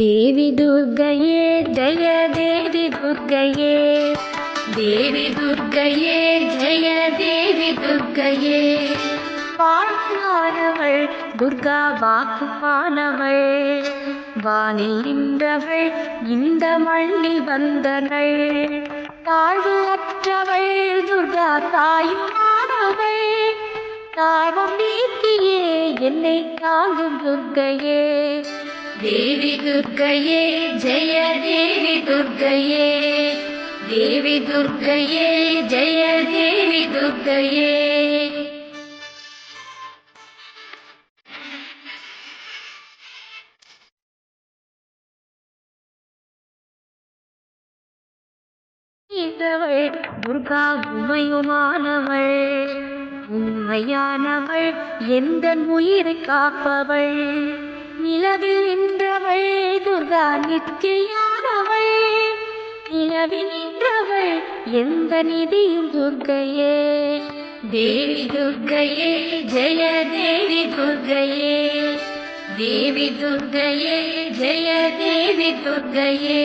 தேவி துர்க்கையே ஜெய தேவி துர்க்கையே, தேவி துர்க்கையே ஜெய தேவி துர்க்கையே. வாழ்வானவள் துர்கா வாக்குமானவள், வானில் நின்றவள் இந்த மண்ணில் வந்தனள். தாழ்வு அற்றவள் துர்கா தாயுமானவள், தாழ்வம் நீக்கியே என்னை தாங்கும் துர்க்கையே. தேவி துர்க்கையே ஜெய தேவி துர்க்கையே, தேவி துர்க்கையே ஜெய தேவி துர்க்கையே. துர்கா உமையுமானவள், உண்மையானவள் எந்த உயிரை காப்பவள். நிலவில் நின்றவள் துர்கா நித்தியானவள், நிலவில் நின்றவள் எந்த நிதியும் துர்க்கையே. தேவி துர்க்கையே ஜெய தேவி துர்க்கையே, தேவி துர்க்கையே ஜெய தேவி துர்க்கையே.